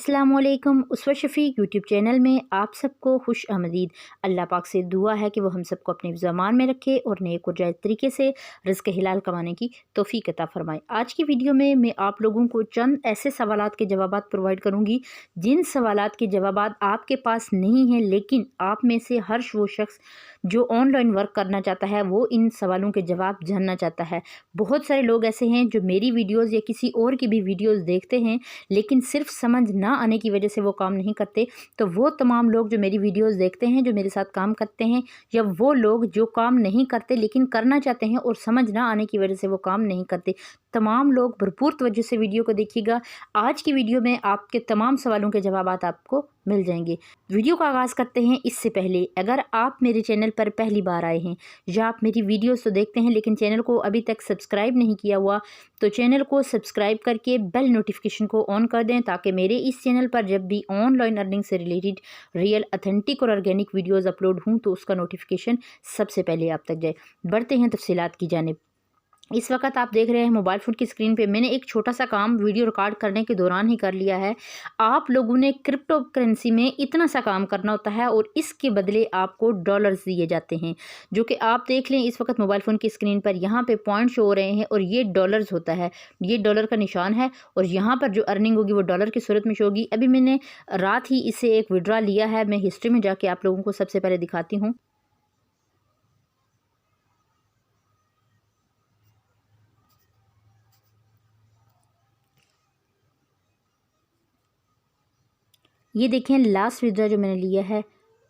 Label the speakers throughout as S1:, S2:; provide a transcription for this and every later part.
S1: अस्सलामुअलैकुम। उसवा Shafiq YouTube channel में आप सबको खुश आमदीद। अल्लाह पाक से दुआ है कि वो हम सबको अपने ज़मान में रखे और नेक और जायज़ तरीके से रिज़्क़ हिलाल कमाने की तौफ़ीक अता फ़रमाए। आज की वीडियो में मैं आप लोगों को चंद ऐसे सवालात के जवाबात प्रोवाइड करूँगी जिन सवालात के जवाबात आपके पास नहीं हैं, लेकिन आप में से हर वो शख्स जो ऑनलाइन वर्क करना चाहता है वो इन सवालों के जवाब जानना चाहता है। बहुत सारे लोग ऐसे हैं जो मेरी वीडियोज़ या किसी और की भी वीडियोज़ देखते हैं, लेकिन सिर्फ समझ ना आने की वजह से वो काम नहीं करते। तो वो तमाम लोग जो मेरी वीडियोस देखते हैं, जो मेरे साथ काम करते हैं, या वो लोग जो काम नहीं करते लेकिन करना चाहते हैं और समझ ना आने की वजह से वो काम नहीं करते, तमाम लोग भरपूर तवज्जो से वीडियो को देखिएगा। आज की वीडियो में आपके तमाम सवालों के जवाबात आपको मिल जाएंगे। वीडियो का आगाज़ करते हैं। इससे पहले अगर आप मेरे चैनल पर पहली बार आए हैं या आप मेरी वीडियोस तो देखते हैं लेकिन चैनल को अभी तक सब्सक्राइब नहीं किया हुआ, तो चैनल को सब्सक्राइब करके बेल नोटिफिकेशन को ऑन कर दें ताकि मेरे इस चैनल पर जब भी ऑनलाइन अर्निंग से रिलेटेड रियल ऑथेंटिक और ऑर्गेनिक वीडियोस अपलोड हों तो उसका नोटिफिकेशन सबसे पहले आप तक जाए। बढ़ते हैं तफसीलात की जानिब। इस वक्त आप देख रहे हैं मोबाइल फ़ोन की स्क्रीन पे मैंने एक छोटा सा काम वीडियो रिकॉर्ड करने के दौरान ही कर लिया है। आप लोगों ने क्रिप्टो करेंसी में इतना सा काम करना होता है और इसके बदले आपको डॉलर्स दिए जाते हैं, जो कि आप देख लें इस वक्त मोबाइल फ़ोन की स्क्रीन पर यहाँ पे पॉइंट शो हो रहे हैं और ये डॉलर्स होता है, ये डॉलर का निशान है और यहाँ पर जो अर्निंग होगी वो डॉलर की सूरत में शो होगी। अभी मैंने रात ही इसे एक विड्रा लिया है। मैं हिस्ट्री में जाके आप लोगों को सबसे पहले दिखाती हूँ। ये देखें लास्ट विड्रा जो मैंने लिया है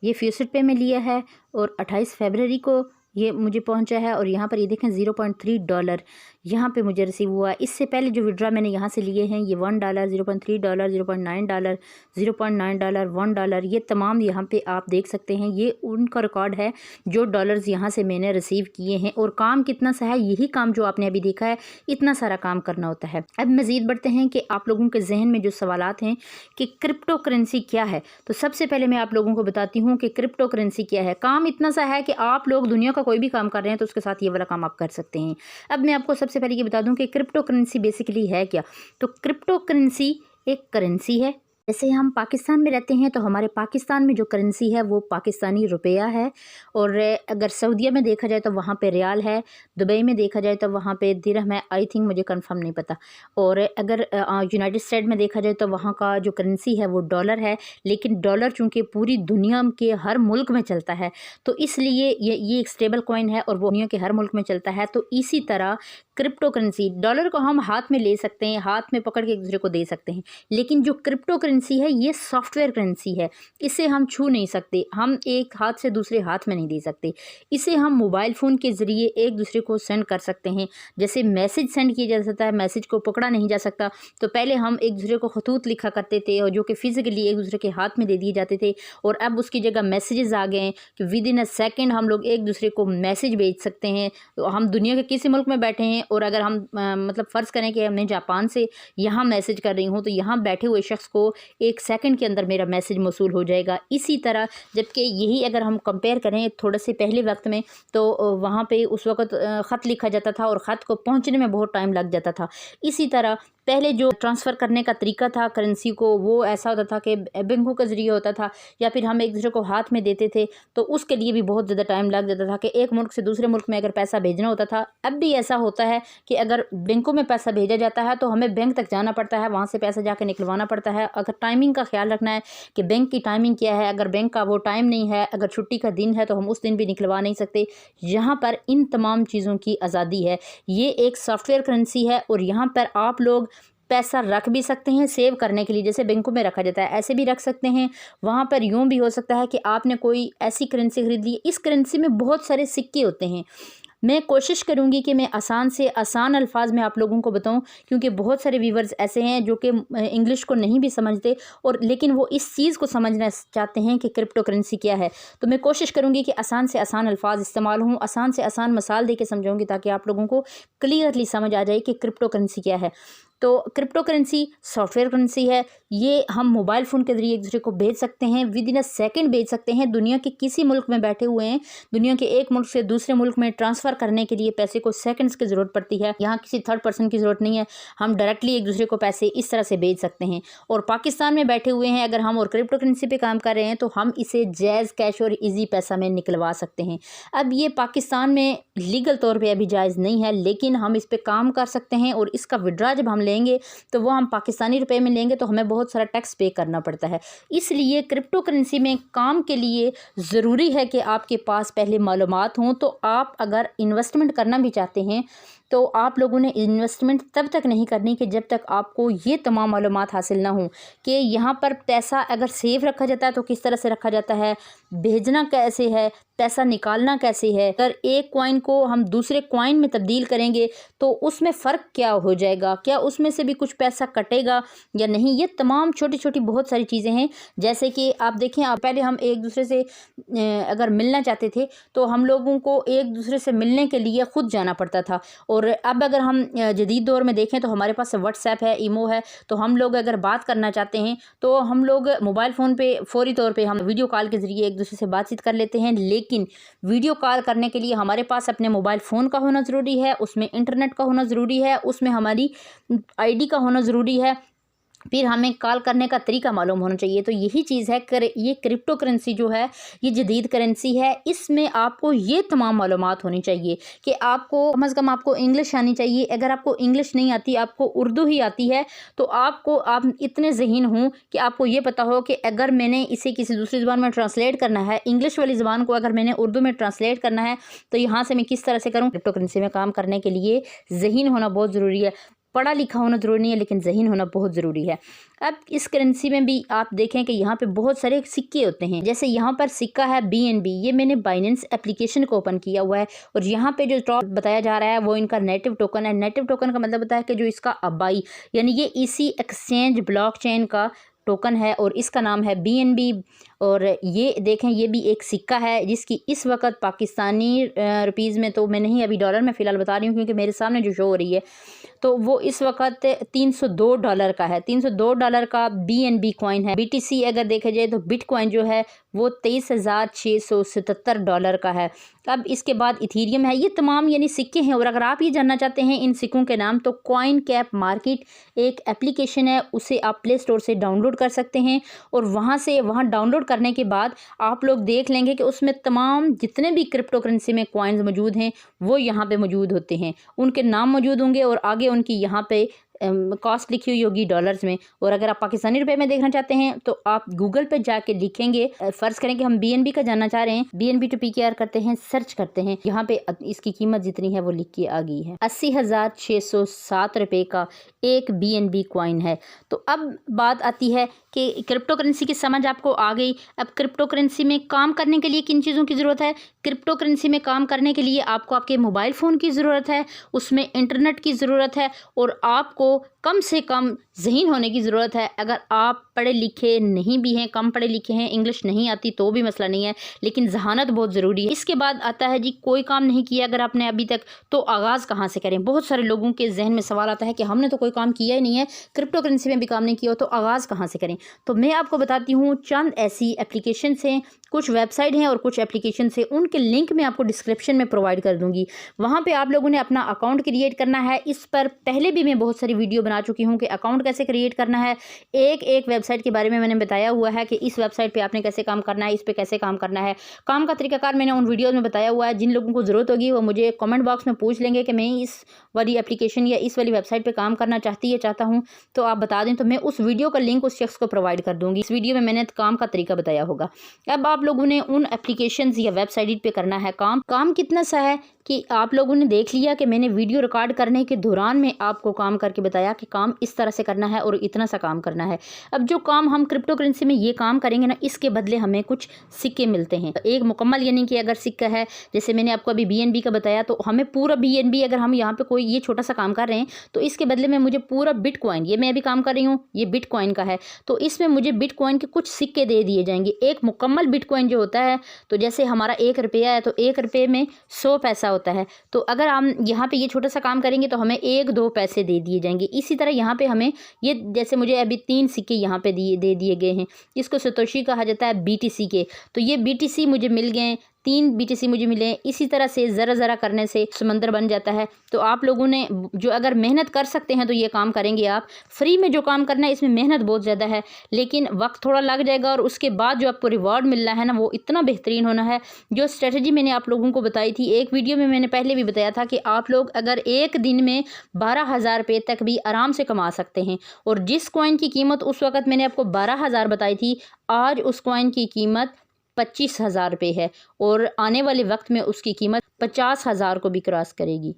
S1: ये फ्यूचर पे में लिया है और 28 फरवरी को ये मुझे पहुंचा है और यहाँ पर ये देखें $0.3 यहाँ पे मुझे रिसीव हुआ है। इससे पहले जो विड्रा मैंने यहाँ से लिए हैं ये $1, $0.3, $0.9, $0.9, $1, ये तमाम यहाँ पे आप देख सकते हैं। ये उनका रिकॉर्ड है जो डॉलर्स यहाँ से मैंने रिसीव किए हैं। और काम कितना सा है, यही काम जो आपने अभी देखा है, इतना सारा काम करना होता है। अब मज़ीद बढ़ते हैं कि आप लोगों के जहन में जो सवालात हैं कि क्रिप्टो करेंसी क्या है, तो सबसे पहले मैं आप लोगों को बताती हूँ कि क्रिप्टो करेंसी क्या है। काम इतना सा है कि आप लोग दुनिया का कोई भी काम कर रहे हैं तो उसके साथ ये वाला काम आप कर सकते हैं। अब मैं आपको सबसे पहले ये बता दूं कि क्रिप्टो करेंसी बेसिकली है क्या। तो क्रिप्टो करेंसी एक करेंसी है। जैसे हम पाकिस्तान में रहते हैं तो हमारे पाकिस्तान में जो करेंसी है वो पाकिस्तानी रुपया है, और अगर सऊदीया में देखा जाए तो वहाँ पे रियाल है, दुबई में देखा जाए तो वहाँ पे दिरहम है, आई थिंक, मुझे कंफर्म नहीं पता। और अगर यूनाइटेड स्टेट में देखा जाए तो वहाँ का जो करेंसी है वो डॉलर है। लेकिन डॉलर चूँकि पूरी दुनिया के हर मुल्क में चलता है तो इसलिए ये एक स्टेबल कॉइन है और वो दुनिया के हर मुल्क में चलता है। तो इसी तरह क्रिप्टो करेंसी, डॉलर को हम हाथ में ले सकते हैं, हाथ में पकड़ के एक दूसरे को दे सकते हैं, लेकिन जो क्रिप्टो करेंसी है ये सॉफ्टवेयर करेंसी है। इसे हम छू नहीं सकते, हम एक हाथ से दूसरे हाथ में नहीं दे सकते। इसे हम मोबाइल फ़ोन के ज़रिए एक दूसरे को सेंड कर सकते हैं। जैसे मैसेज सेंड किया जा सकता है, मैसेज को पकड़ा नहीं जा सकता। तो पहले हम एक दूसरे को खतूत लिखा करते थे और जो कि फ़िज़िकली एक दूसरे के हाथ में दे दिए जाते थे, और अब उसकी जगह मैसेजेस आ गए हैं कि विद इन अ सेकेंड हम लोग एक दूसरे को मैसेज भेज सकते हैं। तो हम दुनिया के किसी मुल्क में बैठे हैं और अगर हम मतलब फ़र्ज़ करें कि हमने जापान से यहाँ मैसेज कर रही हूँ तो यहाँ बैठे हुए शख्स को एक सेकंड के अंदर मेरा मैसेज मौसूल हो जाएगा। इसी तरह जबकि यही अगर हम कंपेयर करें थोड़े से पहले वक्त में तो वहाँ पे उस वक्त ख़त लिखा जाता था और ख़त को पहुँचने में बहुत टाइम लग जाता था। इसी तरह पहले जो ट्रांसफ़र करने का तरीका था करेंसी को वो ऐसा होता था कि बैंकों के ज़रिए होता था या फिर हम एक दूसरे को हाथ में देते थे, तो उसके लिए भी बहुत ज़्यादा टाइम लग जाता था कि एक मुल्क से दूसरे मुल्क में अगर पैसा भेजना होता था। अब भी ऐसा होता है कि अगर बैंकों में पैसा भेजा जाता है तो हमें बैंक तक जाना पड़ता है, वहाँ से पैसा जाकर निकलवाना पड़ता है। अगर टाइमिंग का ख्याल रखना है कि बैंक की टाइमिंग क्या है, अगर बैंक का वो टाइम नहीं है, अगर छुट्टी का दिन है तो हम उस दिन भी निकलवा नहीं सकते। यहाँ पर इन तमाम चीज़ों की आज़ादी है। ये एक सॉफ्टवेयर करेंसी है और यहाँ पर आप लोग पैसा रख भी सकते हैं सेव करने के लिए, जैसे बैंकों में रखा जाता है ऐसे भी रख सकते हैं। वहाँ पर यूँ भी हो सकता है कि आपने कोई ऐसी करेंसी खरीद ली, इस करेंसी में बहुत सारे सिक्के होते हैं। मैं कोशिश करूँगी कि मैं आसान से आसान अल्फाज में आप लोगों को बताऊँ, क्योंकि बहुत सारे व्यूवर्स ऐसे हैं जो कि इंग्लिश को नहीं भी समझते और लेकिन वो इस चीज़ को समझना चाहते हैं कि क्रिप्टो करेंसी क्या है। तो मैं कोशिश करूँगी कि आसान से आसान अल्फाज इस्तेमाल हों, आसान से आसान मिसाल दे के समझाऊँगी ताकि आप लोगों को क्लियरली समझ आ जाए कि क्रिप्टो करेंसी क्या है। तो क्रिप्टो करेंसी सॉफ्टवेयर करेंसी है, ये हम मोबाइल फ़ोन के ज़रिए एक दूसरे को भेज सकते हैं, विद इन अ सेकेंड भेज सकते हैं। दुनिया के किसी मुल्क में बैठे हुए हैं, दुनिया के एक मुल्क से दूसरे मुल्क में ट्रांसफ़र करने के लिए पैसे को सेकंड्स की ज़रूरत पड़ती है। यहाँ किसी थर्ड पर्सन की ज़रूरत नहीं है, हम डायरेक्टली एक दूसरे को पैसे इस तरह से भेज सकते हैं। और पाकिस्तान में बैठे हुए हैं अगर हम और क्रिप्टो करेंसी पे काम कर रहे हैं तो हम इसे जैज़ कैश और ईजी पैसा में निकलवा सकते हैं। अब ये पाकिस्तान में लीगल तौर पे अभी जायज़ नहीं है, लेकिन हम इस पे काम कर सकते हैं और इसका विड्रा जब हम लेंगे तो वो हम पाकिस्तानी रुपए में लेंगे तो हमें बहुत सारा टैक्स पे करना पड़ता है। इसलिए क्रिप्टो करेंसी में काम के लिए ज़रूरी है कि आपके पास पहले मालूमात हों। तो आप अगर इन्वेस्टमेंट करना भी चाहते हैं तो आप लोगों ने इन्वेस्टमेंट तब तक नहीं करनी कि जब तक आपको ये तमाम मालूमात हासिल ना हो कि यहाँ पर पैसा अगर सेफ रखा जाता है तो किस तरह से रखा जाता है, भेजना कैसे है, पैसा निकालना कैसे है, अगर एक कॉइन को हम दूसरे कॉइन में तब्दील करेंगे तो उसमें फ़र्क क्या हो जाएगा, क्या उसमें से भी कुछ पैसा कटेगा या नहीं। ये तमाम छोटी छोटी बहुत सारी चीज़ें हैं। जैसे कि आप देखें, आप पहले हम एक दूसरे से अगर मिलना चाहते थे तो हम लोगों को एक दूसरे से मिलने के लिए ख़ुद जाना पड़ता था। और अब अगर हम जदीद दौर में देखें तो हमारे पास व्हाट्सएप है, ईमो है, तो हम लोग अगर बात करना चाहते हैं तो हम लोग मोबाइल फ़ोन पे फ़ौरी तौर पे हम वीडियो कॉल के ज़रिए एक दूसरे से बातचीत कर लेते हैं। लेकिन वीडियो कॉल करने के लिए हमारे पास अपने मोबाइल फ़ोन का होना ज़रूरी है, उसमें इंटरनेट का होना ज़रूरी है, उसमें हमारी आईडी का होना ज़रूरी है, फिर हमें कॉल करने का तरीका मालूम होना चाहिए। तो यही चीज़ है ये क्रिप्टो करेंसी जो है ये जदीद करेंसी है, इसमें आपको ये तमाम मालूमात होनी चाहिए कि आपको कम से कम आपको इंग्लिश आनी चाहिए। अगर आपको इंग्लिश नहीं आती, आपको उर्दू ही आती है, तो आप इतने ज़हीन हों कि आपको ये पता हो कि अगर मैंने इसे किसी दूसरी ज़बान में ट्रांसलेट करना है, इंग्लिश वाली ज़बान को अगर मैंने उर्दू में ट्रांसलेट करना है तो यहाँ से मैं किस तरह से करूँ। क्रिप्टो करेंसी में काम करने के लिए ज़हीन होना बहुत ज़रूरी है, पढ़ा लिखा होना ज़रूरी नहीं है, लेकिन ज़हीन होना बहुत ज़रूरी है। अब इस करेंसी में भी आप देखें कि यहाँ पे बहुत सारे सिक्के होते हैं। जैसे यहाँ पर सिक्का है BNB, ये मैंने बाइनेंस एप्लीकेशन को ओपन किया हुआ है और यहाँ पे जो टॉप बताया जा रहा है वो इनका नेटिव टोकन है। नेटिव टोकन का मतलब होता है कि जो इसका आबाई यानी ये इसी एक्सचेंज ब्लॉकचेन का टोकन है और इसका नाम है BNB। और ये देखें, ये भी एक सिक्का है जिसकी इस वक्त पाकिस्तानी रुपीज़ में, तो मैं नहीं अभी डॉलर में फ़िलहाल बता रही हूँ क्योंकि मेरे सामने जो शो हो रही है, तो वो इस वक्त $302 का है। $302 का BNB कॉइन है। BTC अगर देखा जाए तो बिटकॉइन जो है वो $23,677 का है। अब इसके बाद इथीरियम है। ये तमाम यानी सिक्के हैं। और अगर आप ये जानना चाहते हैं इन सिक्कों के नाम, तो कॉइन कैप मार्केट एक एप्लीकेशन है, उसे आप प्ले स्टोर से डाउनलोड कर सकते हैं और वहाँ डाउनलोड करने के बाद आप लोग देख लेंगे कि उसमें तमाम जितने भी क्रिप्टो करेंसी में कॉइन्स मौजूद हैं वो यहाँ पे मौजूद होते हैं, उनके नाम मौजूद होंगे और आगे उनकी यहाँ पे कॉस्ट लिखी हुई होगी डॉलर्स में। और अगर आप पाकिस्तानी रुपए में देखना चाहते हैं तो आप गूगल पे जाके लिखेंगे, फ़र्ज़ करें कि हम BNB का जानना चाह रहे हैं, BNB to PKR करते हैं, सर्च करते हैं, यहाँ पे इसकी कीमत जितनी है वो लिख के आ गई है। 80,607 रुपये का एक BNB कॉइन है। तो अब बात आती है कि क्रिप्टो करेंसी की समझ आपको आ गई। अब क्रिप्टो करेंसी में काम करने के लिए किन चीज़ों की ज़रूरत है? क्रिप्टो करेंसी में काम करने के लिए आपको आपके मोबाइल फ़ोन की ज़रूरत है, उसमें इंटरनेट की ज़रूरत है और आपको कम से कम ज़हीन होने की ज़रूरत है। अगर आप पढ़े लिखे नहीं भी हैं, कम पढ़े लिखे हैं, इंग्लिश नहीं आती तो भी मसला नहीं है, लेकिन जहानत बहुत ज़रूरी है। इसके बाद आता है जी, कोई काम नहीं किया अगर आपने अभी तक, तो आगाज़ कहाँ से करें? बहुत सारे लोगों के जहन में सवाल आता है कि हमने तो कोई काम किया ही नहीं है, क्रिप्टो करेंसी में भी काम नहीं किया हो, तो आगाज़ कहाँ से करें? तो मैं आपको बताती हूँ चंद ऐसी एप्लीकेशंस हैं, कुछ वेबसाइट हैं और कुछ एप्लीकेशन हैं, उनके लिंक मैं आपको डिस्क्रिप्शन में प्रोवाइड कर दूँगी। वहाँ पर आप लोगों ने अपना अकाउंट क्रिएट करना है। इस पर पहले भी मैं बहुत सारी वीडियो बना चुकी हूँ कि अकाउंट कैसे क्रिएट करना है। एक वेबसाइट के बारे में मैंने बताया हुआ है कि इस वेबसाइट पे आपने कैसे काम करना है, इस पे कैसे काम करना है। काम का तरीकाकार मैंने उन वीडियोस में बताया हुआ है। जिन लोगों को ज़रूरत होगी वो मुझे कमेंट बॉक्स में पूछ लेंगे कि मैं इस वाली एप्लीकेशन या इस वाली वेबसाइट पे काम करना चाहता हूँ, तो आप बता दें तो मैं उस वीडियो का लिंक उस शख्स को प्रोवाइड कर दूँगी। इस वीडियो में मैंने काम का तरीका बताया होगा। अब आप लोगों ने उन एप्लीकेशन या वेबसाइट पर करना है काम कितना सा है कि आप लोगों ने देख लिया कि मैंने वीडियो रिकॉर्ड करने के दौरान में आपको काम करके बताया कि काम इस तरह से करना है और इतना सा काम करना है। अब जो काम हम क्रिप्टो करेंसी में ये काम करेंगे ना, इसके बदले हमें कुछ सिक्के मिलते हैं। एक मुकम्मल यानी कि अगर सिक्का है, जैसे मैंने आपको अभी BNB का बताया, तो हमें पूरा BNB, अगर हम यहाँ पे कोई ये छोटा सा काम कर रहे हैं तो इसके बदले में मुझे पूरा बिटकॉइन, ये मैं अभी काम कर रही हूँ, ये बिटकॉइन का है, तो इसमें मुझे बिटकॉइन के कुछ सिक्के दे दिए जाएंगे। एक मुकम्मल बिटकॉइन जो होता है, तो जैसे हमारा 1 रुपया है तो 1 रुपये में 100 पैसा होता है। तो अगर हम यहाँ पे ये छोटा सा काम करेंगे तो हमें 1-2 पैसे दे दिए जाएंगे। इसी तरह यहाँ पे हमें ये, जैसे मुझे अभी 3 सिक्के यहाँ पे दे दिए गए हैं, इसको सतोशी कहा जाता है BTC के। तो ये BTC मुझे मिल गए, 3 BTC मुझे मिले। इसी तरह से ज़रा ज़रा करने से समंदर बन जाता है। तो आप लोगों ने जो अगर मेहनत कर सकते हैं तो ये काम करेंगे आप। फ्री में जो काम करना है इसमें मेहनत बहुत ज़्यादा है, लेकिन वक्त थोड़ा लग जाएगा और उसके बाद जो आपको रिवॉर्ड मिलना है ना वो इतना बेहतरीन होना है। जो स्ट्रेटजी मैंने आप लोगों को बताई थी, एक वीडियो में मैंने पहले भी बताया था कि आप लोग अगर एक दिन में 12,000 रुपये तक भी आराम से कमा सकते हैं। और जिस कॉइन की कीमत उस वक़्त मैंने आपको 12,000 बताई थी, आज उस कॉइन की कीमत 25,000 रुपये है और आने वाले वक्त में उसकी कीमत 50,000 को भी क्रॉस करेगी।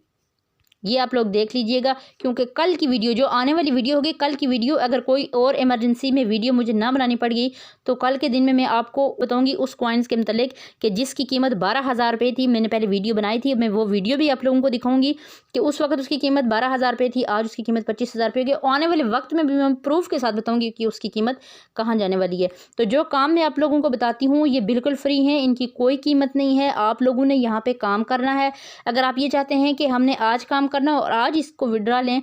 S1: ये आप लोग देख लीजिएगा, क्योंकि कल की वीडियो, जो आने वाली वीडियो होगी, कल की वीडियो अगर कोई और इमरजेंसी में वीडियो मुझे ना बनानी पड़ गई तो कल के दिन में मैं आपको बताऊंगी उस कॉइन्स के मतलब कि जिसकी कीमत 12,000 रुपये थी। मैंने पहले वीडियो बनाई थी, मैं वो वीडियो भी आप लोगों को दिखाऊंगी कि उस वक्त उसकी कीमत 12,000 रुपये थी, आज उसकी कीमत 25,000 रुपये होगी। आने वाले वक्त में भी मैं प्रूफ के साथ बताऊँगी कि उसकी कीमत कहाँ जाने वाली है। तो जो काम मैं आप लोगों को बताती हूँ ये बिल्कुल फ्री है, इनकी कोई कीमत नहीं है। आप लोगों ने यहाँ पर काम करना है। अगर आप ये चाहते हैं कि हमने आज काम करना और आज इसको विड्रा लें,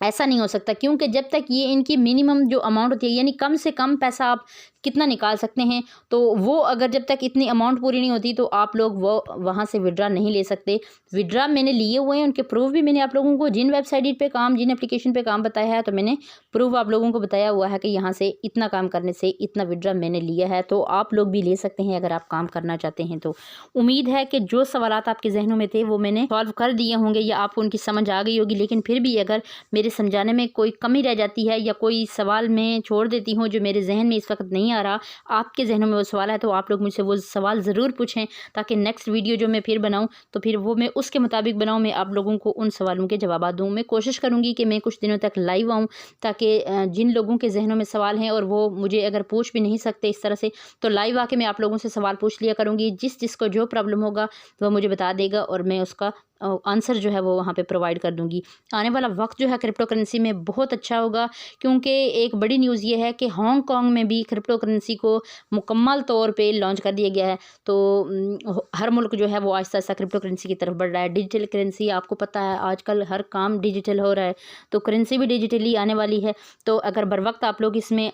S1: ऐसा नहीं हो सकता, क्योंकि जब तक ये इनकी मिनिमम जो अमाउंट होती है, यानी कम से कम पैसा आप कितना निकाल सकते हैं, तो वो अगर जब तक इतनी अमाउंट पूरी नहीं होती तो आप लोग वो वहाँ से विड्रा नहीं ले सकते। विड्रा मैंने लिए हुए हैं, उनके प्रूफ भी मैंने आप लोगों को जिन वेबसाइट पे काम, जिन एप्लीकेशन पे काम बताया है, तो मैंने प्रूफ आप लोगों को बताया हुआ है कि यहाँ से इतना काम करने से इतना विड्रा मैंने लिया है। तो आप लोग भी ले सकते हैं अगर आप काम करना चाहते हैं। तो उम्मीद है कि जो सवालात आपके जहनों में थे वो मैंने सॉल्व कर दिए होंगे या आपको उनकी समझ आ गई होगी। लेकिन फिर भी अगर मेरे समझाने में कोई कमी रह जाती है या कोई सवाल मैं छोड़ देती हूँ जो मेरे जहन में इस वक्त नहीं आ रहा, आपके जहनों में वो सवाल है, तो आप लोग मुझसे वो सवाल ज़रूर पूछें, ताकि नेक्स्ट वीडियो जो मैं फिर बनाऊं तो फिर वो मैं उसके मुताबिक बनाऊं, मैं आप लोगों को उन सवालों के जवाब दूं। मैं कोशिश करूंगी कि मैं कुछ दिनों तक लाइव आऊं, ताकि जिन लोगों के जहनों में सवाल हैं और वो मुझे अगर पूछ भी नहीं सकते इस तरह से, तो लाइव आके मैं आप लोगों से सवाल पूछ लिया करूँगी। जिसको जो प्रॉब्लम होगा वो मुझे बता देगा और मैं उसका आंसर जो है वो वहाँ पे प्रोवाइड कर दूंगी। आने वाला वक्त जो है क्रिप्टो करेंसी में बहुत अच्छा होगा, क्योंकि एक बड़ी न्यूज़ ये है कि हांगकांग में भी क्रिप्टो करेंसी को मुकम्मल तौर पे लॉन्च कर दिया गया है। तो हर मुल्क जो है वो आहिस्ता आहिस्ता क्रिप्टो करेंसी की तरफ बढ़ रहा है। डिजिटल करेंसी, आपको पता है आजकल हर काम डिजिटल हो रहा है, तो करेंसी भी डिजिटली आने वाली है। तो अगर बर वक्त आप लोग इसमें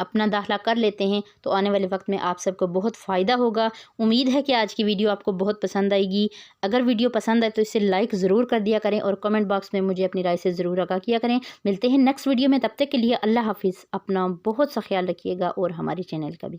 S1: अपना दाखिला कर लेते हैं तो आने वाले वक्त में आप सबको बहुत फ़ायदा होगा। उम्मीद है कि आज की वीडियो आपको बहुत पसंद आएगी। अगर वीडियो पसंद आए तो इसे लाइक ज़रूर कर दिया करें और कमेंट बॉक्स में मुझे अपनी राय से ज़रूर आगाह किया करें। मिलते हैं नेक्स्ट वीडियो में, तब तक के लिए अल्लाह हाफिज़। अपना बहुत सा ख्याल रखिएगा और हमारे चैनल का भी।